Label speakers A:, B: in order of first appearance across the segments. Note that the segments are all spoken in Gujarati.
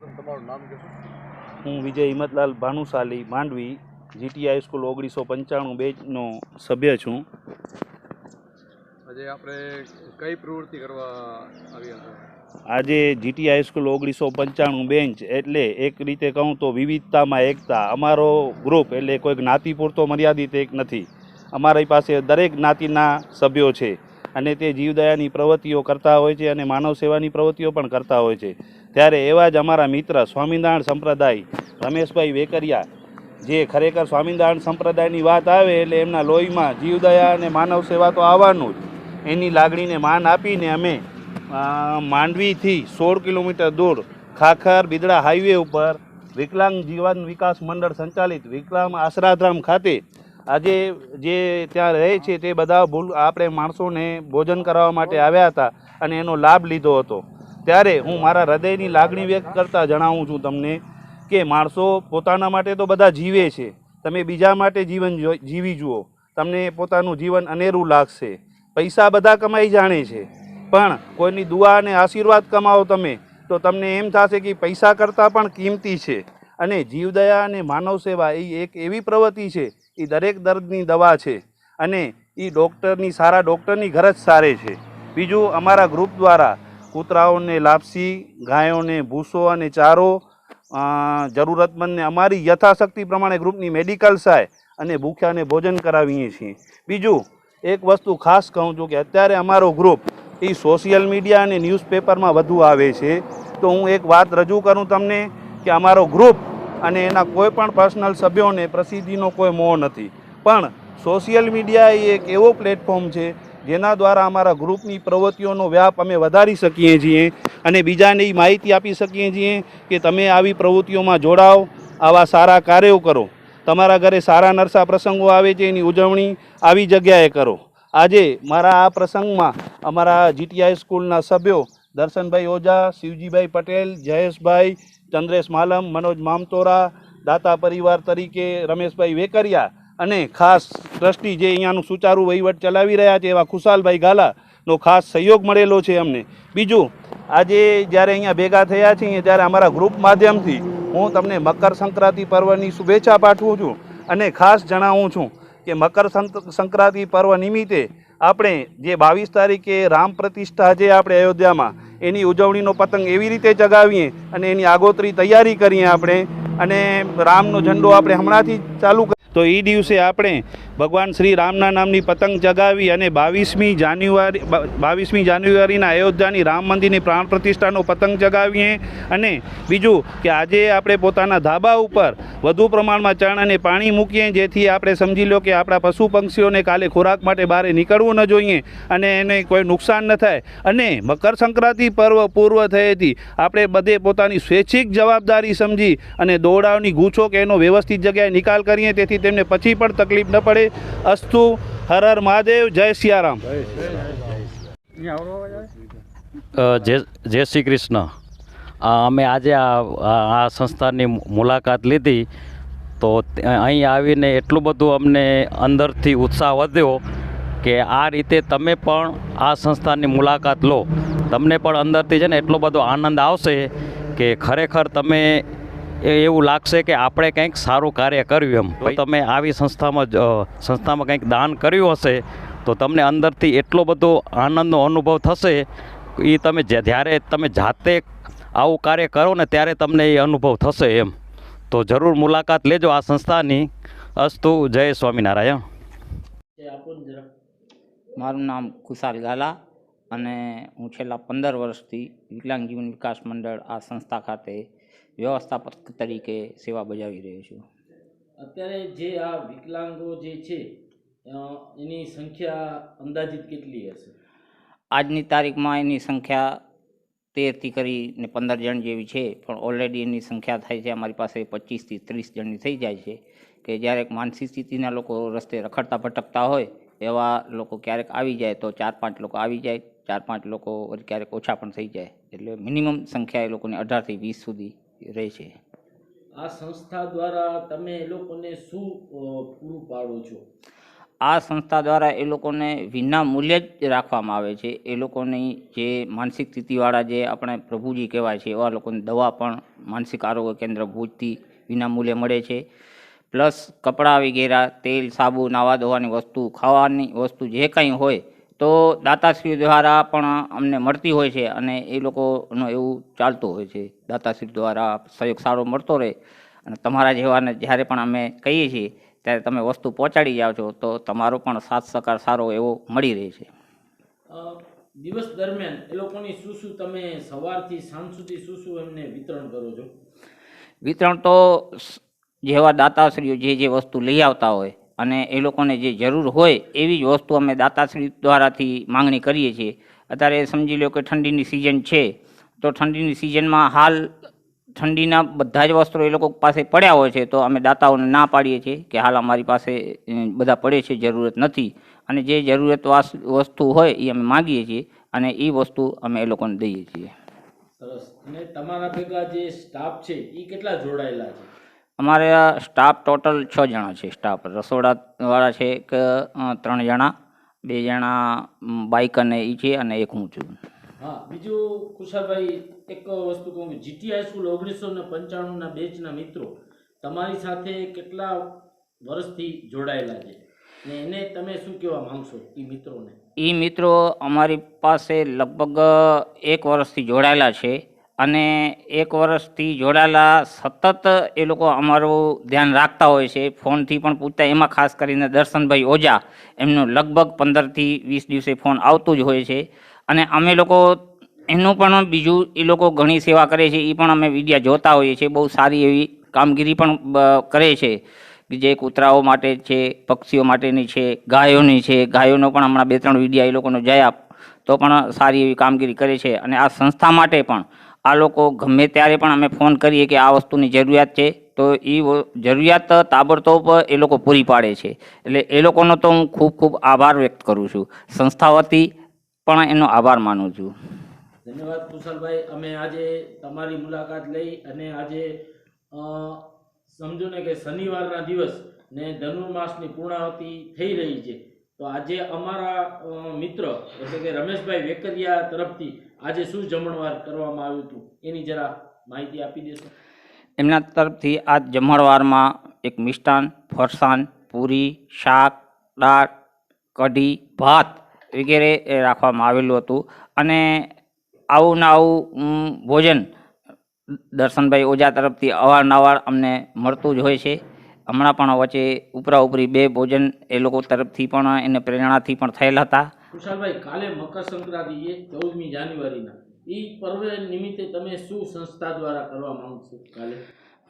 A: તમારું નામ કહેશો?
B: હું વિજય હિંમતલાલ ભાનુશાલી માંડવી જીટી હાઈસ્કૂલ 1995 બેચનો સભ્ય છું.
A: આજે આપણે કઈ પ્રવૃત્તિ કરવા આવ્યા હતા?
B: આજે જીટી હાઈસ્કૂલ 1995 બેન્ચ એટલે એક રીતે કહું તો વિવિધતામાં એકતા. અમારો ગ્રુપ એટલે કોઈ જ્ઞાતિ પૂરતો મર્યાદિત એક નથી. અમારી પાસે દરેક જ્ઞાતિના સભ્યો છે અને તે જીવદયાની પ્રવૃત્તિઓ કરતા હોય છે અને માનવ સેવાની પ્રવૃત્તિઓ પણ કરતા હોય છે. ત્યારે એવા જ અમારા મિત્ર સ્વામિનારાયણ સંપ્રદાય રમેશભાઈ વેકરિયા, જે ખરેખર સ્વામિનારાયણ સંપ્રદાયની વાત આવે એટલે એમના લોહીમાં જીવદયા અને માનવ સેવા તો આવવાનું જ. એની લાગણીને માન આપીને અમે માંડવીથી 16 કિલોમીટર દૂર ખાખર બિદડા હાઈવે ઉપર વિકલાંગ જીવન વિકાસ મંડળ સંચાલિત વિકલાંગ આશ્રાધામ ખાતે આજે જે ત્યાં રહે છે તે બધા આપણે માણસોને ભોજન કરવા માટે આવ્યા હતા અને એનો લાભ લીધો હતો. ત્યારે હું મારા હૃદયની લાગણી વ્યક્ત કરતાં જણાવું છું તમને કે માણસો પોતાના માટે તો બધા જીવે છે. તમે બીજા માટે જીવન જીવી જુઓ, તમને પોતાનું જીવન અનેરું લાગશે. પૈસા બધા કમાઈ જાણે છે, પણ કોઈની દુઆ અને આશીર્વાદ કમાવો તમે તો તમને એમ થશે કે પૈસા કરતાં પણ કિંમતી છે. અને જીવદયા અને માનવ સેવા એ એક એવી પ્રવૃત્તિ છે, એ દરેક દર્દની દવા છે અને એ સારા ડૉક્ટરની ઘર જ સારે છે. બીજું, અમારા ગ્રુપ દ્વારા કૂતરાઓને લાપસી, ગાયોને ભૂસો અને ચારો, જરૂરતમંદને અમારી યથાશક્તિ પ્રમાણે ગ્રુપની મેડિકલ સહાય અને ભૂખ્યાને ભોજન કરાવીએ છીએ. બીજું એક વસ્તુ ખાસ કહું છું કે અત્યારે અમારો ગ્રુપ એ સોશિયલ મીડિયા અને ન્યૂઝપેપરમાં વધુ આવે છે. તો હું એક વાત રજૂ કરું તમને કે અમારો ગ્રુપ અને એના કોઈ પણ પર્સનલ સભ્યોને પ્રસિદ્ધિનો કોઈ મોહ નથી, પણ સોશિયલ મીડિયા એ એક એવો પ્લેટફોર્મ છે જેના દ્વારા અમારા ગ્રુપની પ્રવૃત્તિઓનો વ્યાપ અમે વધારી શકીએ છીએ અને બીજાને માહિતી આપી શકીએ છીએ કે તમે આવી પ્રવૃત્તિઓમાં જોડાઓ, આવા સારા કાર્યો કરો. તમારા ઘરે સારા નરસા પ્રસંગો આવે છે, એની ઉજવણી આવી જગ્યાએ કરો. આજે મારા આ પ્રસંગમાં અમારા જીટી હાઈસ્કૂલના સભ્યો દર્શનભાઈ ઓઝા, શિવજીભાઈ પટેલ, જયેશભાઈ, ચંદ્રેશ માલમ, મનોજ મામતોરા, દાતા પરિવાર તરીકે રમેશભાઈ વેકરિયા અને ખાસ ટ્રસ્ટી જે અહીંયાનું સુચારું વહીવટ ચલાવી રહ્યા છે એવા ખુશાલભાઈ ગાલાનો ખાસ સહયોગ મળેલો છે અમને. બીજું, આજે જ્યારે અહીંયા ભેગા થયા છીએ ત્યારે અમારા ગ્રુપ માધ્યમથી હું તમને મકર સંક્રાંતિ પર્વની શુભેચ્છા પાઠવું છું અને ખાસ જણાવું છું કે મકર સંક્રાંતિ પર્વ નિમિત્તે આપણે જે 22 તારીખે રામ પ્રતિષ્ઠા છે આપણે અયોધ્યામાં, એની ઉજવણીનો પતંગ એવી રીતે ચગાવીએ અને એની આગોતરી તૈયારી કરીએ આપણે, અને રામનો ઝંડો આપણે હમણાંથી ચાલુ તો એ દિવસે આપણે ભગવાન શ્રી રામના નામની પતંગ ચગાવી અને 22મી જાન્યુઆરીના અયોધ્યાની રામ મંદિરની પ્રાણ પ્રતિષ્ઠાનો પતંગ ચગાવીએ. અને બીજું કે આજે આપણે પોતાના ધાબા ઉપર વધુ પ્રમાણમાં ચણ અને પાણી મૂકીએ, જેથી આપણે સમજી લો કે આપણા પશુ પક્ષીઓને કાલે ખોરાક માટે બહાર નીકળવું ન જોઈએ અને એને કોઈ નુકસાન ન થાય. અને મકર સંક્રાંતિ પર્વ પૂર્વ થયેથી આપણે બધે પોતાની સ્વૈચ્છિક જવાબદારી સમજી અને દોડાવની ગૂંચો કે એનો વ્યવસ્થિત જગ્યાએ નિકાલ કરીએ, તેથી તેમને પછી પણ તકલીફ ન પડે. અસ્તુ. હર હર મહાદેવ. જય સિયારામ.
C: જય શ્રી કૃષ્ણ. અમે આજે આ સંસ્થાની મુલાકાત લીધી તો અહીં આવીને એટલું બધું અમને અંદરથી ઉત્સાહ વધ્યો કે આ રીતે તમે પણ આ સંસ્થાની મુલાકાત લો, તમને પણ અંદરથી છે ને એટલો બધો આનંદ આવશે કે ખરેખર તમે એવું લાગશે કે આપણે કંઈક સારું કાર્ય કર્યું એમ. તો તમે આવી સંસ્થામાં કંઈક દાન કર્યું હશે તો તમને અંદરથી એટલો બધો આનંદનો અનુભવ થશે એ તમે જ્યારે તમે જાતે આવું કાર્ય કરો ને ત્યારે તમને એ અનુભવ થશે એમ. તો જરૂર મુલાકાત લેજો આ સંસ્થાની. અસ્તુ. જય સ્વામિનારાયણ.
D: મારું નામ ખુશાલ ગાલા અને હું છેલ્લા 15 વર્ષથી વિકલાંગ જીવન વિકાસ મંડળ આ સંસ્થા ખાતે વ્યવસ્થાપક તરીકે સેવા બજાવી રહ્યો છું.
E: અત્યારે જે આ વિકલાંગો જે છે એની સંખ્યા અંદાજિત કેટલી હશે?
D: આજની તારીખમાં એની સંખ્યા 13થી કરીને 15 જણ જેવી છે, પણ ઓલરેડી એની સંખ્યા થાય છે અમારી પાસે 25થી 30 જણની થઈ જાય છે. કે જ્યારે માનસિક સ્થિતિના લોકો રસ્તે રખડતા ભટકતા હોય એવા લોકો ક્યારેક આવી જાય તો 4-5 લોકો આવી જાય, 4-5 લોકો ક્યારેક ઓછા પણ થઈ જાય. એટલે મિનિમમ સંખ્યા એ લોકોની 18થી 20 સુધી રહે છે.
E: આ સંસ્થા દ્વારા તમે એ લોકોને શું પૂરું પાડો છો?
D: આ સંસ્થા દ્વારા એ લોકોને વિના મૂલ્યે જ રાખવામાં આવે છે. એ લોકોની જે માનસિક સ્થિતિવાળા જે આપણે પ્રભુજી કહેવાય છે એવા લોકોની દવા પણ માનસિક આરોગ્ય કેન્દ્ર ભુજથી વિના મૂલ્યે મળે છે. પ્લસ કપડાં વગેરે, તેલ, સાબુ, નાવા ધોવાની વસ્તુ, ખાવાની વસ્તુ જે કંઈ હોય તો દાતાશ્રી દ્વારા પણ અમને મળતી હોય છે અને એ લોકોનું એવું ચાલતું હોય છે. દાતાશ્રી દ્વારા સહયોગ સારો મળતો રહે અને તમારા જેવાને જ્યારે પણ અમે કહીએ છીએ ત્યારે તમે વસ્તુ પહોંચાડી જાઓ છો તો તમારો પણ સાથ સહકાર સારો એવો મળી રહે છે.
E: દિવસ દરમિયાન એ લોકોની શું શું તમે સવારથી સાંજ સુધી શું શું એમને વિતરણ કરો છો?
D: વિતરણ તો જેવા દાતાશ્રીઓ જે વસ્તુ લઈ આવતા હોય અને એ લોકોને જે જરૂર હોય એવી જ વસ્તુ અમે દાતાશ્રી દ્વારાથી માંગણી કરીએ છીએ. અત્યારે સમજી લો કે ઠંડીની સિઝન છે તો ઠંડીની સિઝનમાં હાલ ઠંડીના બધા જ વસ્ત્રો એ લોકો પાસે પડ્યા હોય છે તો અમે દાતાઓને ના પાડીએ છીએ કે હાલ અમારી પાસે બધા પડે છે, જરૂરત નથી. અને જે જરૂરત વસ્તુ હોય એ અમે માગીએ છીએ અને એ વસ્તુ અમે એ લોકોને દઈએ છીએ.
E: સરસ. અને તમારા ભેગા જે સ્ટાફ છે એ કેટલા જોડાયેલા છે?
D: અમારા સ્ટાફ ટોટલ 6 જણા છે. સ્ટાફ રસોડાવાળા છે કે 3 જણા, 2 જણા બાઇક અને એ છે અને એક હું છું.
E: હા, બીજું ખુશાલભાઈ એક વસ્તુ કહું કે જીટી હાઈસ્કૂલ 1995ના બેચના મિત્રો તમારી સાથે કેટલા વર્ષથી જોડાયેલા છે ને એને તમે શું કહેવા માંગશો એ મિત્રોને?
D: એ મિત્રો અમારી પાસે લગભગ 1 વર્ષથી જોડાયેલા છે અને 1 વર્ષથી જોડાયેલા સતત એ લોકો અમારું ધ્યાન રાખતા હોય છે. ફોનથી પણ પૂછતા, એમાં ખાસ કરીને દર્શનભાઈ ઓઝા, એમનું લગભગ 15થી 20 દિવસે ફોન આવતું જ હોય છે. અને અમે લોકો એનું પણ બીજું એ લોકો ઘણી સેવા કરે છે, એ પણ અમે વિડીયા જોતા હોઈએ છીએ. બહુ સારી એવી કામગીરી પણ કરે છે, જે કૂતરાઓ માટે છે, પક્ષીઓ માટેની છે, ગાયોની છે. ગાયોનો પણ હમણાં 2-3 વિડીયા એ લોકોનો જયા તો પણ સારી એવી કામગીરી કરે છે. અને આ સંસ્થા માટે પણ આ લોકો ગમે ત્યારે પણ અમે ફોન કરીએ કે આ વસ્તુની જરૂરિયાત છે તો એ જરૂરિયાત તાબડતોબ એ લોકો પૂરી પાડે છે. એટલે એ લોકોનો તો હું ખૂબ ખૂબ આભાર વ્યક્ત કરું છું. સંસ્થા વતી પણ એનો આભાર માનું છું.
E: ધન્યવાદ કુશાલભાઈ. અમે આજે તમારી મુલાકાત લઈ અને આજે સમજો ને કે શનિવારના દિવસ ને ધનુર્માસની પૂર્ણાવતિ થઈ રહી છે તો આજે અમારા મિત્ર એટલે કે રમેશભાઈ વેકરિયા તરફથી આજે શું જમણવાર કરવામાં આવ્યું હતું એની જરા માહિતી આપી દેશો?
D: એમના તરફથી આ જમણવારમાં એક મિષ્ટાન, ફરસાણ, પૂરી, શાક, દાળ, કઢી, ભાત વગેરે રાખવામાં આવેલું હતું. અને આવું ને આવું ભોજન દર્શનભાઈ ઓઝા તરફથી અવારનવાર અમને મળતું જ હોય છે. હમણાં પણ વચ્ચે ઉપરી 2 ભોજન એ લોકો તરફથી પણ એને પ્રેરણાથી પણ થયેલા હતા.
E: કુશાલભાઈ, કાલે મકર સંક્રાંતિ છે 14મી જાન્યુઆરીના, એ પર્વ નિમિત્તે તમે શું સંસ્થા દ્વારા કરવા માંગશો કાલે?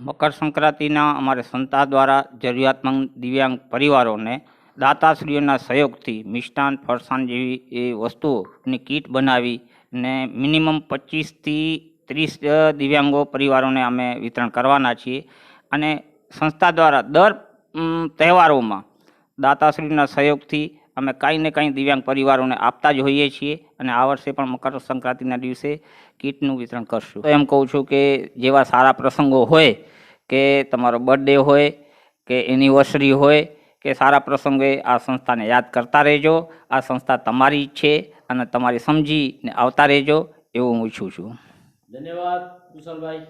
D: મકર સંક્રાંતિના અમારે સંસ્થા દ્વારા જરૂરિયાતમંદ દિવ્યાંગ પરિવારોને દાતાશ્રીઓના સહયોગથી મિષ્ટાન, ફરસાણ જેવી એ વસ્તુઓની કીટ બનાવી ને મિનિમમ 25થી 30 દિવ્યાંગો પરિવારોને અમે વિતરણ કરવાના છીએ. અને સંસ્થા દ્વારા દર તહેવારોમાં દાતાશ્રીના સહયોગથી અમે કાંઈ ને કાંઈ દિવ્યાંગ પરિવારોને આપતા જ હોઈએ છીએ. અને આ વર્ષે પણ મકર સંક્રાંતિના દિવસે કીટનું વિતરણ કરશું. તો એમ કહું છું કે જેવા સારા પ્રસંગો હોય, કે તમારો બર્થડે હોય કે એનિવર્સરી હોય કે સારા પ્રસંગે આ સંસ્થાને યાદ કરતા રહેજો. આ સંસ્થા તમારી છે અને તમારી સમજીને આવતા રહેજો એવું હું ઈચ્છું છું.
E: ધન્યવાદ કુશાલભાઈ.